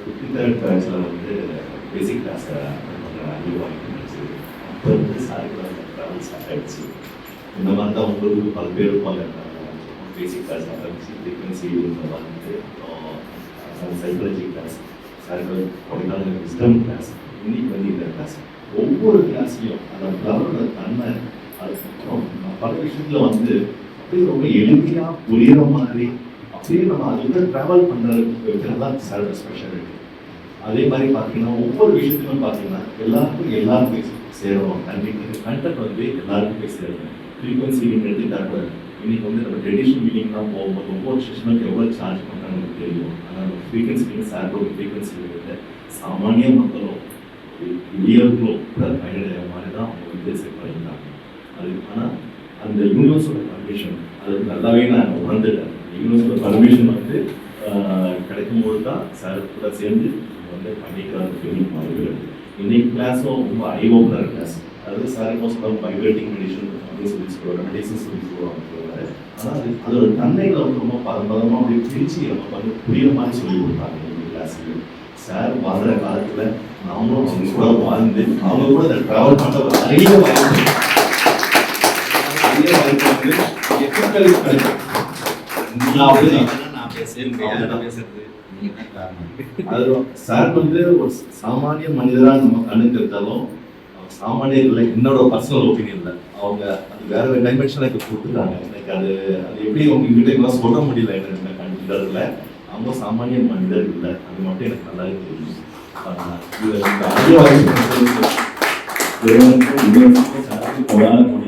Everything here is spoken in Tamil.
53rd பேட்சில் வந்து பேசிக் கிளாஸ் அட்டன் வாங்கிட்டு அப்போ வந்து சாருக்கு ட்ராவல் ஸ்டார்ட் ஆகிடுச்சு. இந்த மாதிரி தான் உங்களுக்கு பல பேர் இருப்பாங்க. பேசிக் கிளாஸ் ஆரம்பிச்சு ஃப்ரீக்வன்சி வந்து சைக்காலஜி கிளாஸ், சாருக்கு கொடைக்கானல் விஸ்டம் கிளாஸ், இன்னைக்கு வந்து இந்த கிளாஸ். ஒவ்வொரு கிளாஸ்லையும் அந்த ஃப்ளவரோட தன்மை அதுக்கப்புறம் பல விஷயத்தில் வந்து அப்படியே ரொம்ப எளிமையாக புரிகிற மாதிரி அப்படியே நம்ம அதுக்குள்ள ட்ராவல் பண்ணுறது தான் சாரோட ஸ்பெஷாலிட்டி. அதே மாதிரி பார்த்தீங்கன்னா ஒவ்வொரு விஷயத்துலையும் பார்த்தீங்கன்னா எல்லாருக்கும் போய் சேரணும். கண்டென்ட் வந்து எல்லாருக்கும் போய் சேரணும். ஃப்ரீக்வன்சி எடுத்துக்கிட்டாங்க. இன்னைக்கு வந்து நம்ம ட்ரெடிஷ்னல் மீட்டிங்லாம் போகும்போது ஒவ்வொரு செஷனுக்கு எவ்வளோ சார்ஜ் பண்ணுறாங்க நமக்கு தெரியும். ஆனால் நம்ம ஃப்ரீக்வன்சி சாரோட ஃப்ரீக்வன்சி சாமானிய மக்களும் இளையர்களும் கூட பயனடைய மாதிரி தான் அவங்க வந்து செட் பண்ணியிருந்தாங்க. அது ஆனால் அந்த யூனிவர்ஸோட பர்மிஷன் அது நல்லாவே நான் உணர்ந்துட்டேன். யூனிவர்ஸோட பர்மிஷன் வந்து கிடைக்கும்போது தான் சார் கூட சேர்ந்து வந்து பண்ணிக்கிறாங்க பெரிய மாறுகிறது. இன்னைக்கு கிளாஸும் ரொம்ப ஐ ஓப்பனர் கிளாஸ். அதாவது சார் இப்போ சொல்லுவாங்க வைப்ரேட்டிங் மெடிசன் அப்படின்னு சொல்லி சொல்லுவாங்க, மெடிசன் சொல்லி சொல்லுவாங்க. ஆனால் அதோட தன்மைகளை வந்து ரொம்ப பதமாக அப்படி பிரித்து நம்ம வந்து புரியுற மாதிரி சொல்லி கொடுத்தாங்க இந்த கிளாஸுக்கு. சார் வாழ்கிற காலத்தில் நாமளும் அவங்க கூட வாழ்ந்து அவங்க கூட இந்த ட்ராவல் பண்ணுற நிறைய வாய்ப்பு வந்து எத்தனை கிடைக்கும். சார் வந்து ஒரு சாமானிய மனிதரா நம்ம கண்ணுக்கு இருந்தாலும் சாமானியர் இல்லை. என்னோட பர்சனல் ஒப்பீனியன்ல அவங்க அது வேற டைமென்ஷன் எனக்கு கொடுத்துட்டாங்க. எனக்கு அது எப்படி உங்ககிட்ட சொல்ல முடியல. எனக்கு கண்டிப்பாக அவங்க சாமானிய மனிதர் இல்லை, அது மட்டும் எனக்கு நல்லாவே தெரியும். சாருக்கு